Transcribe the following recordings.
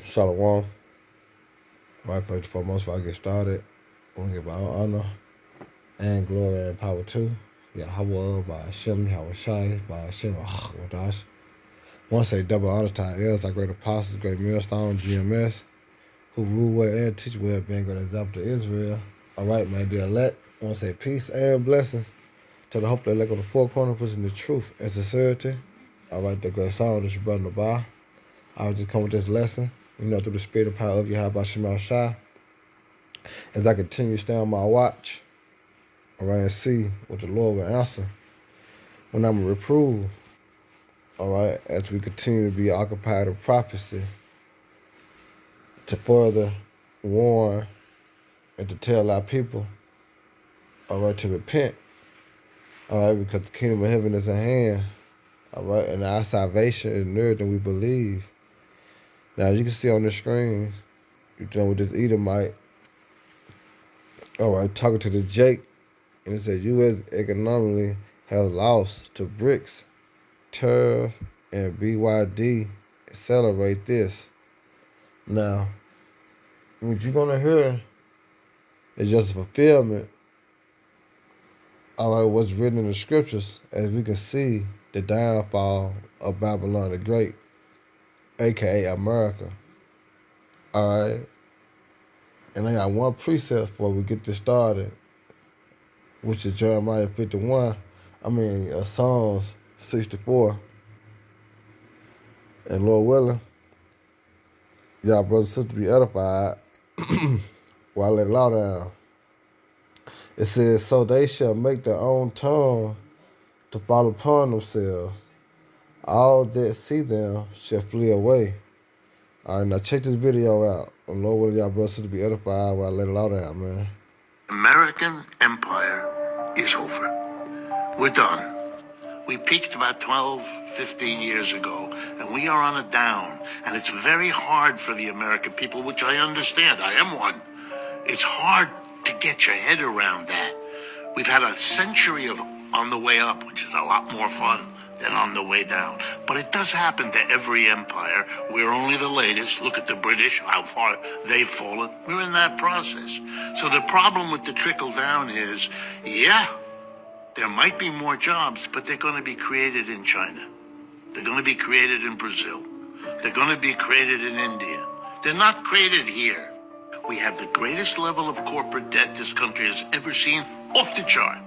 Shalom. Right, first and foremost, before I get started, I want to give all honor and glory and power to Yahweh, by Hashem, Yahweh Shai, by Hashem, Wadash. I want to say double honor to our elders, our great apostles, great millstone, GMS, who rule well and teach well, being good example to Israel. All right, man, dear elect, I want to say peace and blessings to the hope that elect on the four corners, pushing the truth and sincerity. All right, the great song, this your brother Nabah. I was just coming with this lesson, through the spirit and power of Yahweh Shema Shai, as I continue to stay on my watch, all right, and see what the Lord will answer when I'm reproved, all right, as we continue to be occupied with prophecy, to further warn and to tell our people, all right, to repent, all right, because the kingdom of heaven is at hand, all right, and our salvation is nearer than we believe. Now, you can see on the screen, with this Edomite, all right, talking to the Jake, and it said U.S. economically has lost to BRICS, TERF, and BYD. Accelerate this. Now, what you're going to hear is just a fulfillment, all right, what's written in the scriptures, as we can see the downfall of Babylon the Great, a.k.a. America, all right? And I got one precept before we get this started, which is Jeremiah 51, Psalms 64. And Lord willing, y'all brothers and sisters be edified while I let it all down. It says, so they shall make their own tongue to fall upon themselves. All that see them shall flee away. All right, now check this video out. And Lord willing, y'all brothers and sisters be edified while I let it all down, man. American empire is over. We're done. We peaked about 12, 15 years ago, and we are on a down. And it's very hard for the American people, which I understand. I am one. It's hard to get your head around that. We've had a century of on the way up, which is a lot more fun than on the way down. But it does happen to every empire. We're only the latest. Look at the British, how far they've fallen. We're in that process. So the problem with the trickle down is, there might be more jobs, but they're going to be created in China. They're going to be created in Brazil. They're going to be created in India. They're not created here. We have the greatest level of corporate debt this country has ever seen, off the chart.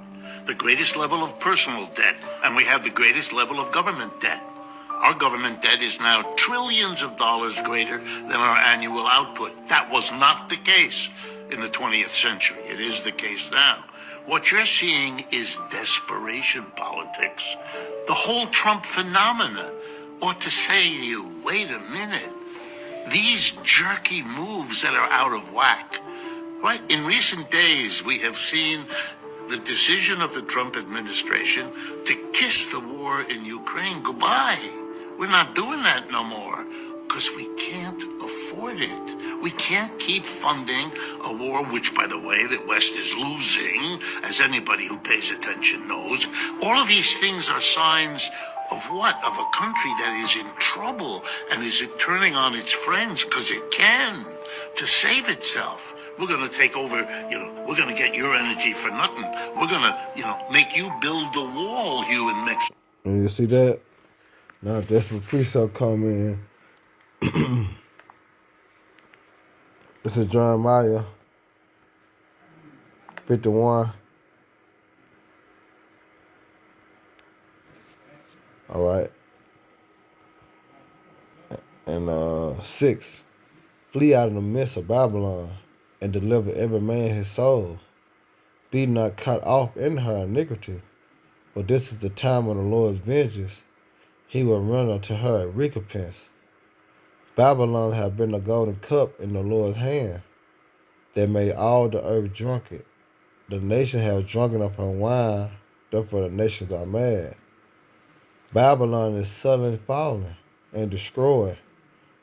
The greatest level of personal debt, and we have the greatest level of government debt. Our government debt is now trillions of dollars greater than our annual output. That was not the case in the 20th century. It is the case now. What you're seeing is desperation politics. The whole Trump phenomena ought to say to you, wait a minute. These jerky moves that are out of whack, right? In recent days, we have seen the decision of the Trump administration to kiss the war in Ukraine goodbye. We're not doing that no more because we can't afford it. We can't keep funding a war, which, by the way, the West is losing, as anybody who pays attention knows. All of these things are signs of what? Of a country that is in trouble and is turning on its friends because it can to save itself. We're going to take over, we're going to get your energy for nothing. We're going to, make you build the wall, you in Mexico. And you see that? Now that's where precept come in. This is Jeremiah 51. All right. And 6. Flee out of the midst of Babylon and deliver every man his soul. Be not cut off in her iniquity, for this is the time of the Lord's vengeance. He will run unto her a recompense. Babylon hath been a golden cup in the Lord's hand, that made all the earth drunk it. The nation have drunken up her wine, therefore the nations are mad. Babylon is suddenly fallen and destroyed.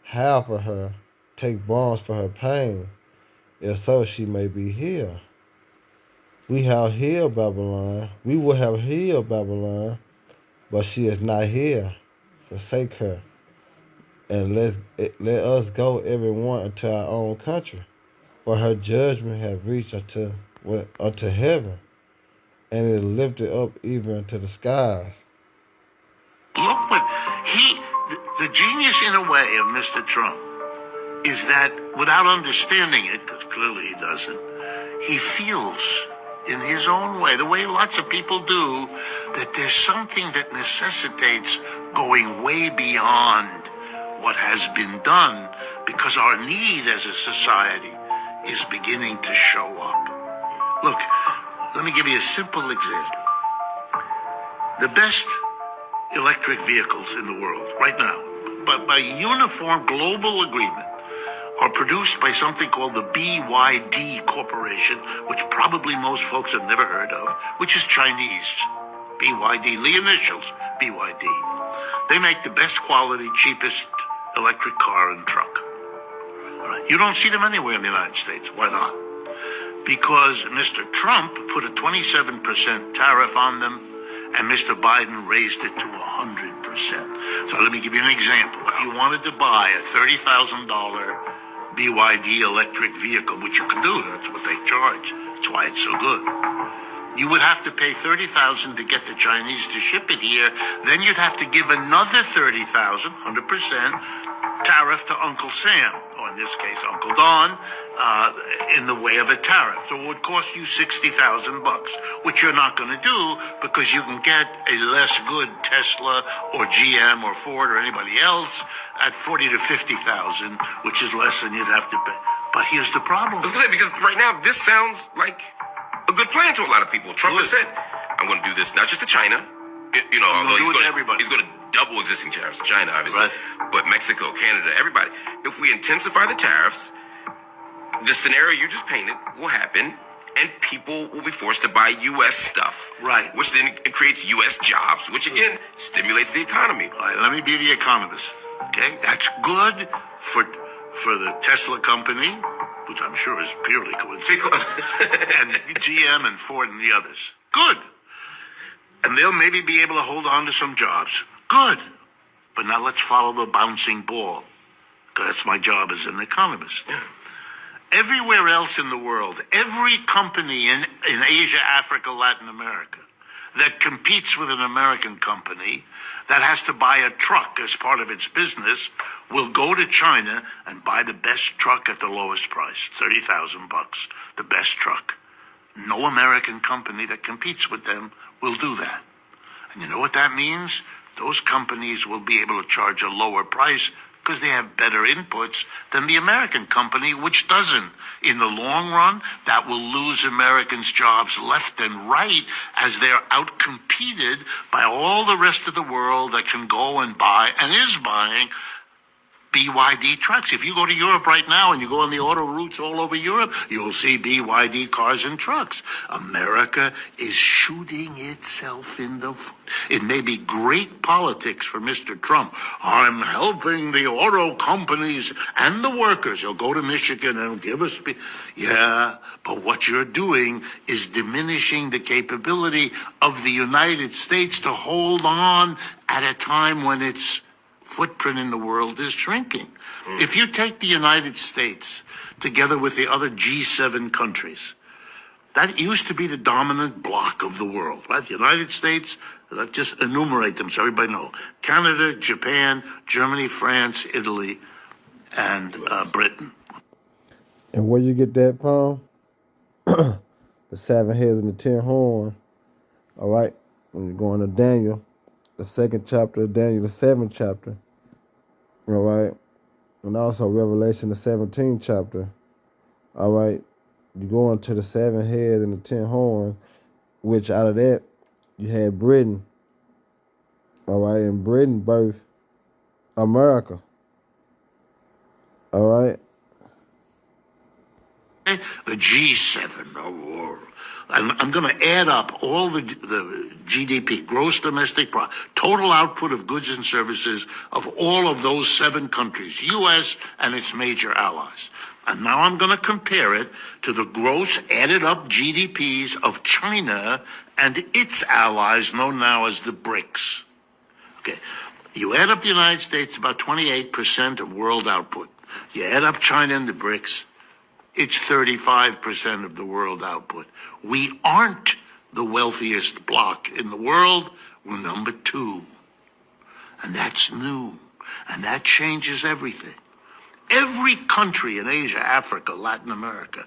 Half of her take bonds for her pain, if so she may be healed. We have healed Babylon. We will have healed Babylon, but she is not here. Forsake her, and let us go every one into our own country. For her judgment have reached unto heaven, and it lifted up even to the skies. Look what the genius in a way of Mr. Trump is that without understanding it, because clearly he doesn't, he feels in his own way, the way lots of people do, that there's something that necessitates going way beyond what has been done because our need as a society is beginning to show up. Look, let me give you a simple example. The best electric vehicles in the world right now, but by uniform global agreement, are produced by something called the BYD Corporation, which probably most folks have never heard of, which is Chinese. BYD, the initials, BYD. They make the best quality, cheapest electric car and truck. All right. You don't see them anywhere in the United States. Why not? Because Mr. Trump put a 27% tariff on them, and Mr. Biden raised it to 100%. So let me give you an example. If you wanted to buy a $30,000 BYD electric vehicle, which you can do, that's what they charge. That's why it's so good. You would have to pay $30,000 to get the Chinese to ship it here. Then you'd have to give another $30,000, 100% tariff to Uncle Sam, or in this case, Uncle Don, in the way of a tariff. So it would cost you $60,000, which you're not going to do because you can get a less good Tesla or GM or Ford or anybody else at $40,000 to $50,000, which is less than you'd have to pay. But here's the problem. I was going to say, because right now this sounds like a good plan to a lot of people. Trump has said, I'm going to do this not just to China, although he's going to double existing tariffs to China, obviously, right, but Mexico, Canada, everybody. If we intensify the tariffs, the scenario you just painted will happen, and people will be forced to buy U.S. stuff. Right. Which then creates U.S. jobs, which again stimulates the economy. All right, let me be the economist. Okay? That's good for the Tesla company, which I'm sure is purely coincidental, and GM and Ford and the others. Good. And they'll maybe be able to hold on to some jobs. Good. But now let's follow the bouncing ball, because that's my job as an economist. Yeah. Everywhere else in the world, every company in Asia, Africa, Latin America that competes with an American company that has to buy a truck as part of its business will go to China and buy the best truck at the lowest price, $30,000, the best truck. No American company that competes with them will do that. And you know what that means? Those companies will be able to charge a lower price because they have better inputs than the American company, which doesn't. In the long run, that will lose Americans' jobs left and right as they're outcompeted by all the rest of the world that can go and buy and is buying BYD trucks. If you go to Europe right now and you go on the auto routes all over Europe, you'll see BYD cars and trucks. America is shooting itself in the foot. It may be great politics for Mr. Trump. I'm helping the auto companies and the workers. He'll go to Michigan and give us... Yeah, but what you're doing is diminishing the capability of the United States to hold on at a time when its footprint in the world is shrinking. If you take the United States together with the other G7 countries, that used to be the dominant bloc of the world, right? The United States, let's just enumerate them so everybody knows. Canada, Japan, Germany, France, Italy, and Britain. And where you get that from? The 7 heads and the 10 horns. All right? When you go into Daniel, the 2nd chapter of Daniel, the 7th chapter. All right? And also Revelation, the 17th chapter. All right? You go into the 7 heads and the 10 horns, which out of that, you had Britain. All right? And Britain birthed America. All right? The G7, I'm going to add up all the GDP, gross domestic product, total output of goods and services of all of those 7 countries, U.S. and its major allies. And now I'm going to compare it to the gross added up GDPs of China and its allies, known now as the BRICS. Okay. You add up the United States, about 28% of world output. You add up China and the BRICS, it's 35% of the world output. We aren't the wealthiest bloc in the world. We're number 2. And that's new. And that changes everything. Every country in Asia, Africa, Latin America,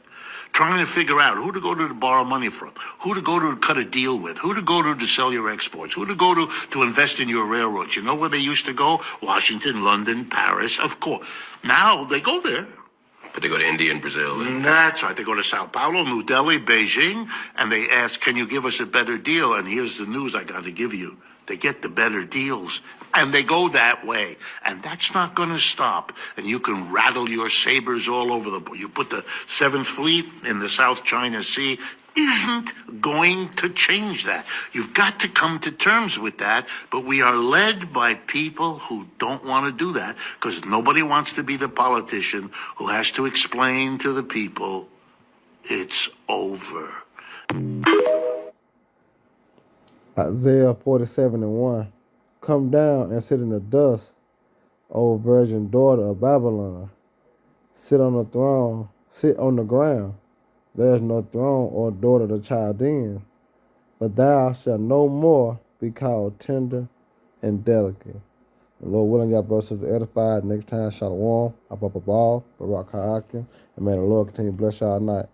trying to figure out who to go to borrow money from, who to go to cut a deal with, who to go to sell your exports, who to go to invest in your railroads. You know where they used to go? Washington, London, Paris, of course. Now they go there. But they go to India and Brazil. That's right. They go to Sao Paulo, New Delhi, Beijing, and they ask, can you give us a better deal? And here's the news I got to give you. They get the better deals, and they go that way. And that's not going to stop. And you can rattle your sabers all over the board. You put the 7th Fleet in the South China Sea, isn't going to change that. You've got to come to terms with that, but we are led by people who don't want to do that, because nobody wants to be the politician who has to explain to the people it's over. Isaiah 47:1. Come down and sit in the dust, O virgin daughter of Babylon. Sit on the throne, sit on the ground. There is no throne or daughter of the Chaldeans, but thou shalt no more be called tender and delicate. The Lord willing, y'all brothers and sisters edified. Next time, Shalom, Abba Babal, Barak Ha'akim, and may the Lord continue to bless y'all night.